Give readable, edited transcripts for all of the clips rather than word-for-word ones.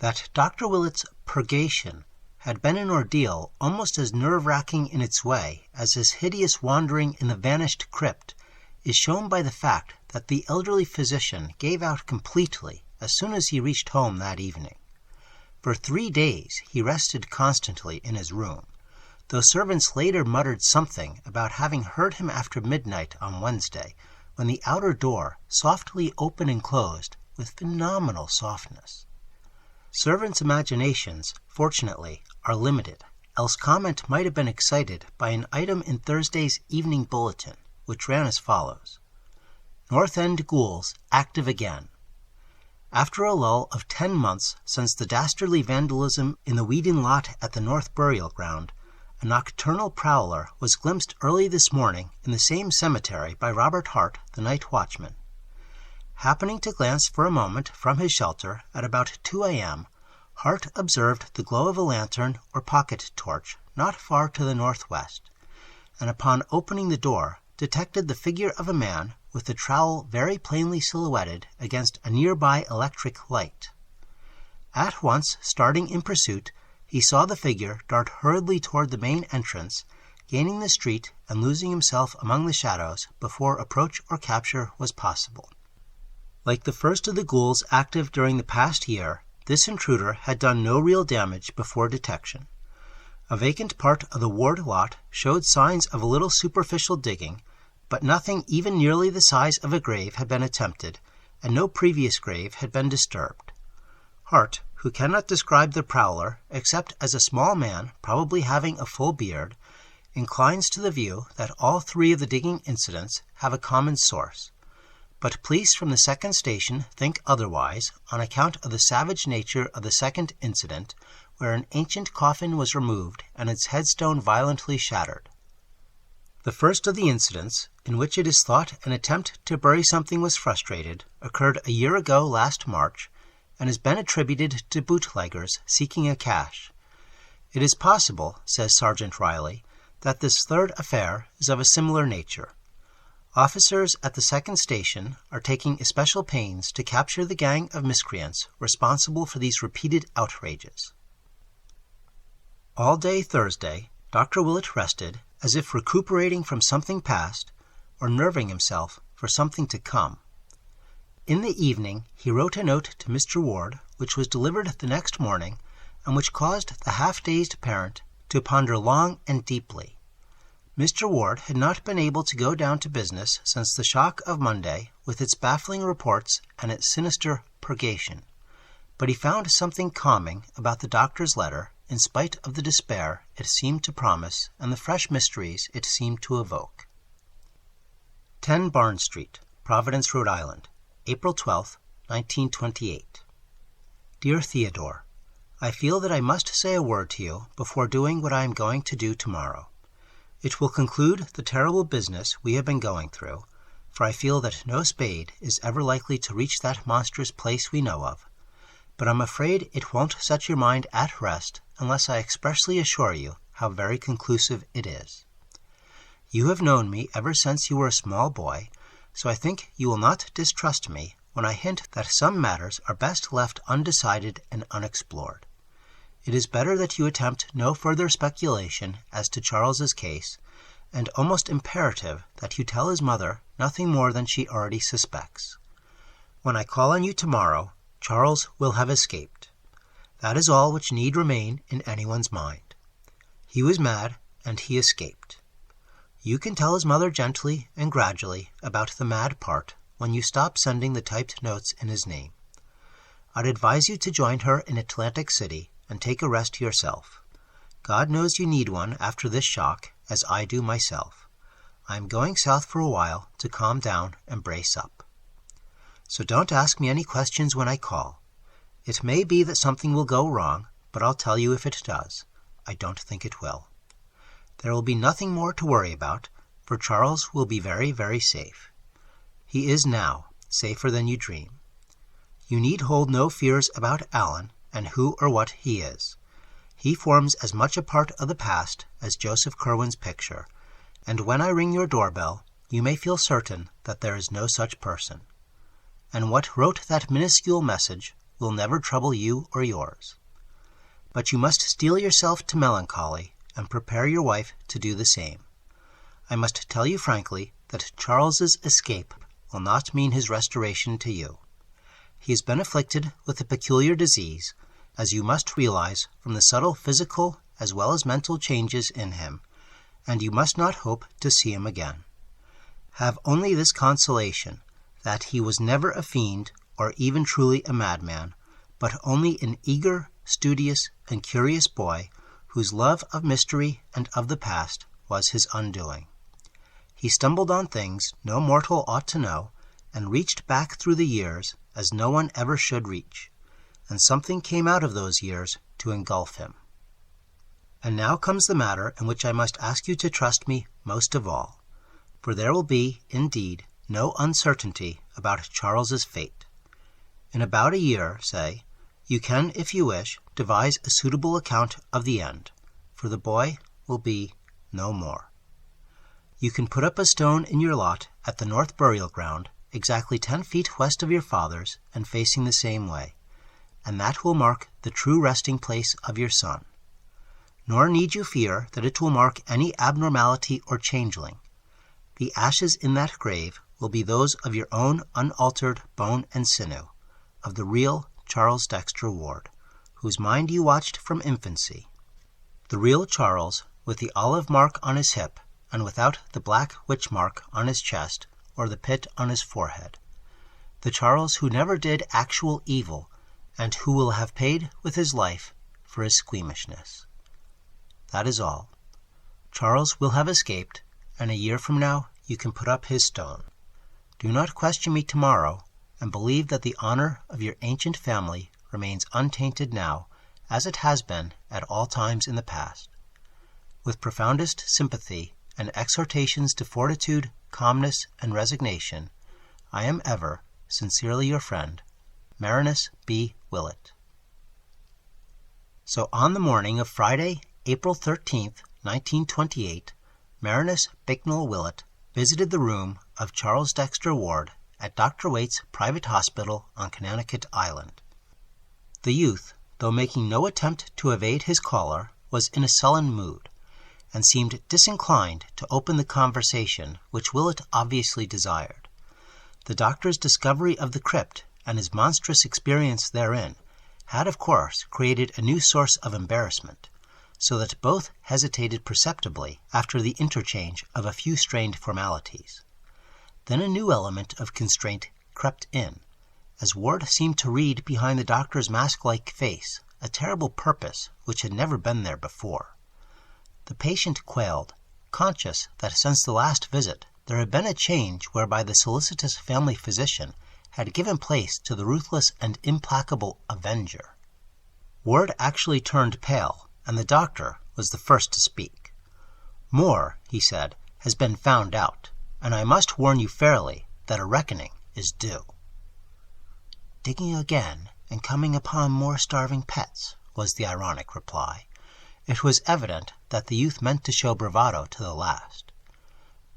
that Dr. Willett's purgation had been an ordeal almost as nerve-wracking in its way as his hideous wandering in the vanished crypt is shown by the fact that the elderly physician gave out completely as soon as he reached home that evening. For 3 days he rested constantly in his room, though servants later muttered something about having heard him after midnight on Wednesday, when the outer door softly opened and closed with phenomenal softness. Servants' imaginations, fortunately, are limited, else comment might have been excited by an item in Thursday's Evening Bulletin, which ran as follows: North End ghouls active again. After a lull of 10 months since the dastardly vandalism in the Whedon lot at the North Burial Ground, a nocturnal prowler was glimpsed early this morning in the same cemetery by Robert Hart, the night watchman. Happening to glance for a moment from his shelter at about 2 a.m., Hart observed the glow of a lantern or pocket torch not far to the northwest, and upon opening the door detected the figure of a man with the trowel very plainly silhouetted against a nearby electric light. At once starting in pursuit, he saw the figure dart hurriedly toward the main entrance, gaining the street and losing himself among the shadows before approach or capture was possible. Like the first of the ghouls active during the past year, this intruder had done no real damage before detection. A vacant part of the Ward lot showed signs of a little superficial digging, but nothing even nearly the size of a grave had been attempted, and no previous grave had been disturbed. Hart, who cannot describe the prowler except as a small man probably having a full beard, inclines to the view that all 3 of the digging incidents have a common source. But police from the second station think otherwise on account of the savage nature of the second incident, where an ancient coffin was removed and its headstone violently shattered. The first of the incidents, in which it is thought an attempt to bury something was frustrated, occurred a year ago last March, and has been attributed to bootleggers seeking a cache. It is possible, says Sergeant Riley, that this third affair is of a similar nature. Officers at the second station are taking especial pains to capture the gang of miscreants responsible for these repeated outrages. All day Thursday, Dr. Willett rested, as if recuperating from something past, or nerving himself for something to come. In the evening he wrote a note to Mr. Ward, which was delivered the next morning, and which caused the half-dazed parent to ponder long and deeply. Mr. Ward had not been able to go down to business since the shock of Monday, with its baffling reports and its sinister purgation, but he found something calming about the doctor's letter, in spite of the despair it seemed to promise and the fresh mysteries it seemed to evoke. 10 Barnes Street, Providence, Rhode Island, April 12, 1928. Dear Theodore, I feel that I must say a word to you before doing what I am going to do tomorrow. It will conclude the terrible business we have been going through, for I feel that no spade is ever likely to reach that monstrous place we know of, but I'm afraid it won't set your mind at rest unless I expressly assure you how very conclusive it is. You have known me ever since you were a small boy, so I think you will not distrust me when I hint that some matters are best left undecided and unexplored. It is better that you attempt no further speculation as to Charles's case, and almost imperative that you tell his mother nothing more than she already suspects. When I call on you tomorrow, Charles will have escaped. That is all which need remain in anyone's mind. He was mad, and he escaped. You can tell his mother gently and gradually about the mad part when you stop sending the typed notes in his name. I'd advise you to join her in Atlantic City and take a rest yourself. God knows you need one after this shock, as I do myself. I am going south for a while to calm down and brace up. So don't ask me any questions when I call. It may be that something will go wrong, but I'll tell you if it does. I don't think it will. There will be nothing more to worry about, for Charles will be very, very safe. He is now, safer than you dream. You need hold no fears about Alan and who or what he is. He forms as much a part of the past as Joseph Curwen's picture, and when I ring your doorbell, you may feel certain that there is no such person. And what wrote that minuscule message will never trouble you or yours. But you must steel yourself to melancholy and prepare your wife to do the same. I must tell you frankly that Charles's escape will not mean his restoration to you. He has been afflicted with a peculiar disease, as you must realize from the subtle physical as well as mental changes in him, and you must not hope to see him again. Have only this consolation, that he was never a fiend or even truly a madman, but only an eager, studious, and curious boy whose love of mystery and of the past was his undoing. He stumbled on things no mortal ought to know, and reached back through the years as no one ever should reach, and something came out of those years to engulf him. And now comes the matter in which I must ask you to trust me most of all, for there will be, indeed, no uncertainty about Charles's fate. In about a year, say, you can, if you wish, devise a suitable account of the end, for the boy will be no more. You can put up a stone in your lot at the North Burial Ground, exactly 10 feet west of your father's and facing the same way, and that will mark the true resting place of your son. Nor need you fear that it will mark any abnormality or changeling. The ashes in that grave will be those of your own unaltered bone and sinew, of the real Charles Dexter Ward, whose mind you watched from infancy. The real Charles, with the olive mark on his hip, and without the black witch mark on his chest or the pit on his forehead. The Charles who never did actual evil, and who will have paid with his life for his squeamishness. That is all. Charles will have escaped, and a year from now you can put up his stone. Do not question me tomorrow, and believe that the honor of your ancient family remains untainted now, as it has been at all times in the past. With profoundest sympathy and exhortations to fortitude, calmness, and resignation, I am ever, sincerely your friend, Marinus B. Willett. So on the morning of Friday, April 13th, 1928, Marinus Bicknell Willett visited the room of Charles Dexter Ward at Dr. Waite's private hospital on Connecticut Island. The youth, though making no attempt to evade his caller, was in a sullen mood, and seemed disinclined to open the conversation which Willett obviously desired. The doctor's discovery of the crypt and his monstrous experience therein had, of course, created a new source of embarrassment, so that both hesitated perceptibly after the interchange of a few strained formalities. Then a new element of constraint crept in, as Ward seemed to read behind the doctor's mask-like face a terrible purpose which had never been there before. The patient quailed, conscious that since the last visit there had been a change whereby the solicitous family physician had given place to the ruthless and implacable avenger. Ward actually turned pale, and the doctor was the first to speak. "More," he said, "has been found out, and I must warn you fairly that a reckoning is due." "Digging again and coming upon more starving pets," was the ironic reply. It was evident that the youth meant to show bravado to the last.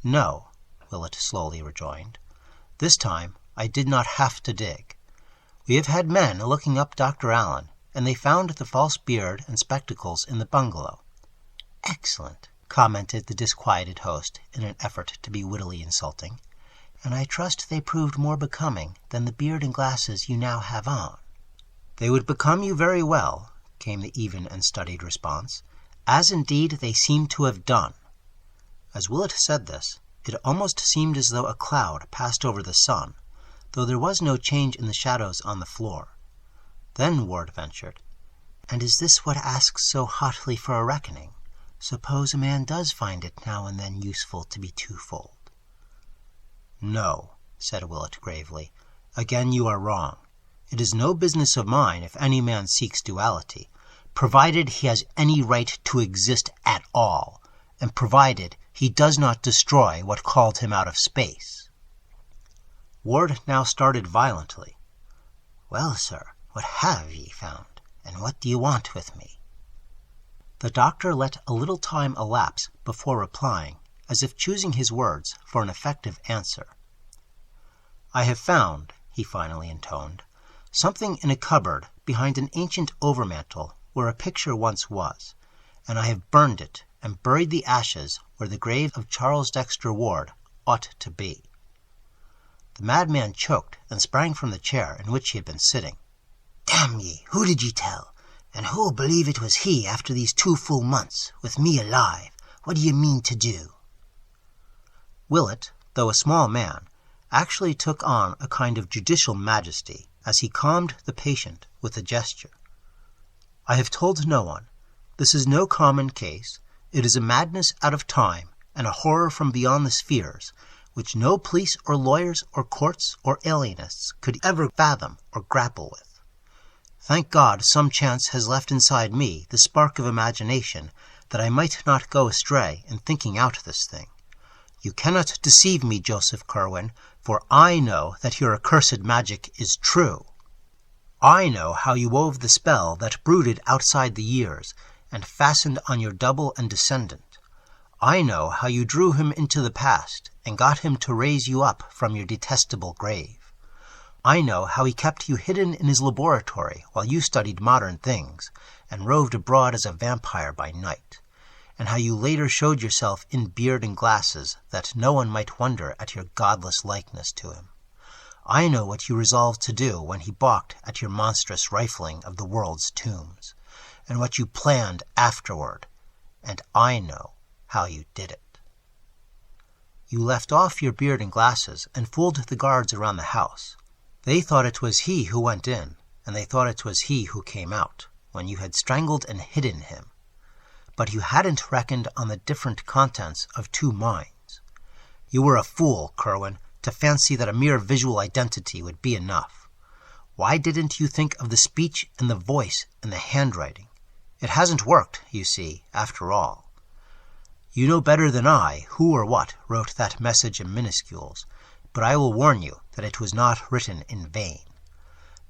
"No," Willett slowly rejoined. "This time I did not have to dig. We have had men looking up Dr. Allen, and they found the false beard and spectacles in the bungalow." "Excellent," commented the disquieted host in an effort to be wittily insulting. "And I trust they proved more becoming than the beard and glasses you now have on." "They would become you very well," came the even and studied response, "as indeed they seem to have done." As Willett said this, it almost seemed as though a cloud passed over the sun, though there was no change in the shadows on the floor. Then Ward ventured, "And is this what asks so hotly for a reckoning? Suppose a man does find it now and then useful to be twofold?" "No," said Willett gravely. "Again you are wrong. It is no business of mine if any man seeks duality, provided he has any right to exist at all, and provided he does not destroy what called him out of space." Ward now started violently. "Well, sir, what have ye found, and what do you want with me?" The doctor let a little time elapse before replying, as if choosing his words for an effective answer. "I have found," he finally intoned, something in a cupboard behind an ancient overmantel where a picture once was, and I have burned it and buried the ashes where the grave of Charles Dexter Ward ought to be." The madman choked and sprang from the chair in which he had been sitting. "Damn ye, who did ye tell? And who'll believe it was he after these 2 full months, with me alive? What do ye mean to do?" Willett, though a small man, actually took on a kind of judicial majesty as he calmed the patient with a gesture. "I have told no one. This is no common case. It is a madness out of time and a horror from beyond the spheres, which no police or lawyers or courts or alienists could ever fathom or grapple with. Thank God some chance has left inside me the spark of imagination that I might not go astray in thinking out this thing. You cannot deceive me, Joseph Curwen, for I know that your accursed magic is true. I know how you wove the spell that brooded outside the years and fastened on your double and descendant. I know how you drew him into the past and got him to raise you up from your detestable grave. I know how he kept you hidden in his laboratory while you studied modern things and roved abroad as a vampire by night, and how you later showed yourself in beard and glasses that no one might wonder at your godless likeness to him. I know what you resolved to do when he balked at your monstrous rifling of the world's tombs, and what you planned afterward, and I know how you did it. You left off your beard and glasses and fooled the guards around the house. They thought it was he who went in, and they thought it was he who came out, when you had strangled and hidden him. But you hadn't reckoned on the different contents of 2 minds. You were a fool, Curwen, to fancy that a mere visual identity would be enough. Why didn't you think of the speech and the voice and the handwriting? It hasn't worked, you see, after all. You know better than I who or what wrote that message in minuscules, but I will warn you that it was not written in vain.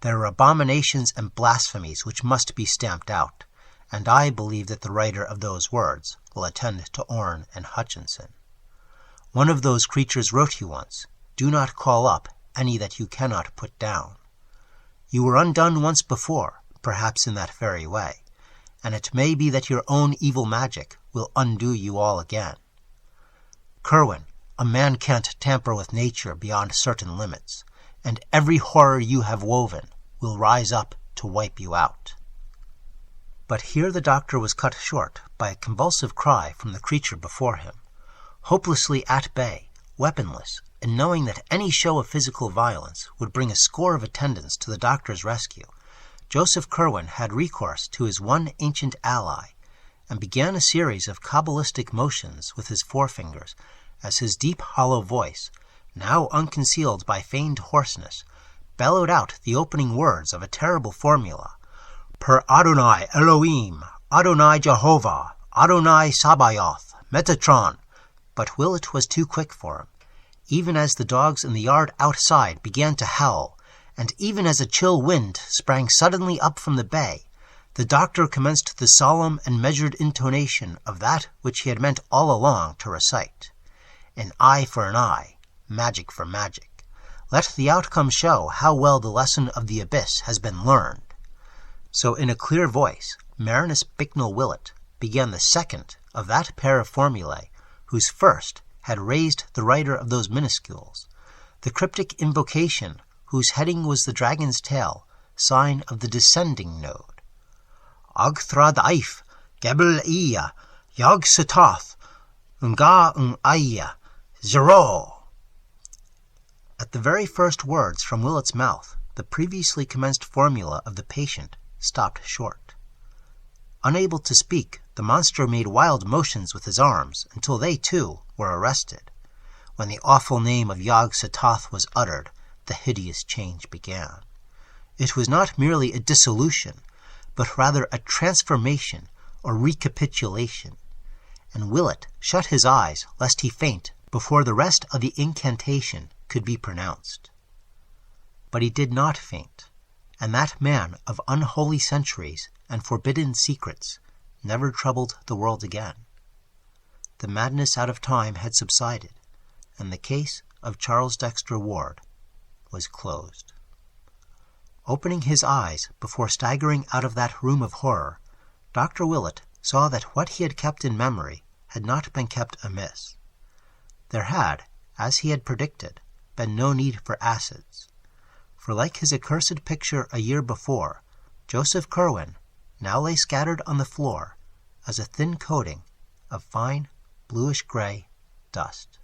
There are abominations and blasphemies which must be stamped out, and I believe that the writer of those words will attend to Orne and Hutchinson. One of those creatures wrote you once, "Do not call up any that you cannot put down." You were undone once before, perhaps in that very way, and it may be that your own evil magic will undo you all again. Curwen, a man can't tamper with nature beyond certain limits, and every horror you have woven will rise up to wipe you out. But here the doctor was cut short by a convulsive cry from the creature before him. Hopelessly at bay, weaponless, and knowing that any show of physical violence would bring a score of attendants to the doctor's rescue, Joseph Curwen had recourse to his one ancient ally, and began a series of cabalistic motions with his forefingers as his deep hollow voice, now unconcealed by feigned hoarseness, bellowed out the opening words of a terrible formula: "Per Adonai Elohim, Adonai Jehovah, Adonai Sabaoth, Metatron." But Willett was too quick for him. Even as the dogs in the yard outside began to howl, and even as a chill wind sprang suddenly up from the bay, the doctor commenced the solemn and measured intonation of that which he had meant all along to recite. An eye for an eye, magic for magic. Let the outcome show how well the lesson of the abyss has been learned. So in a clear voice, Marinus Bicknell Willett began the second of that pair of formulae whose first had raised the writer of those minuscules, the cryptic invocation whose heading was the dragon's tail, sign of the descending node. Agthrad Eif, Gebel Iya, Yog Satoth, Unga Aya, Zero. At the very first words from Willett's mouth, the previously commenced formula of the patient stopped short. Unable to speak, the monster made wild motions with his arms until they, too, were arrested. When the awful name of Yog Sothoth was uttered, the hideous change began. It was not merely a dissolution, but rather a transformation or recapitulation, and Willett shut his eyes lest he faint before the rest of the incantation could be pronounced. But he did not faint, and that man of unholy centuries and forbidden secrets never troubled the world again. The madness out of time had subsided, and the case of Charles Dexter Ward was closed. Opening his eyes before staggering out of that room of horror, Dr. Willett saw that what he had kept in memory had not been kept amiss. There had, as he had predicted, been no need for acids, for like his accursed picture a year before, Joseph Curwen now lay scattered on the floor as a thin coating of fine bluish-gray dust.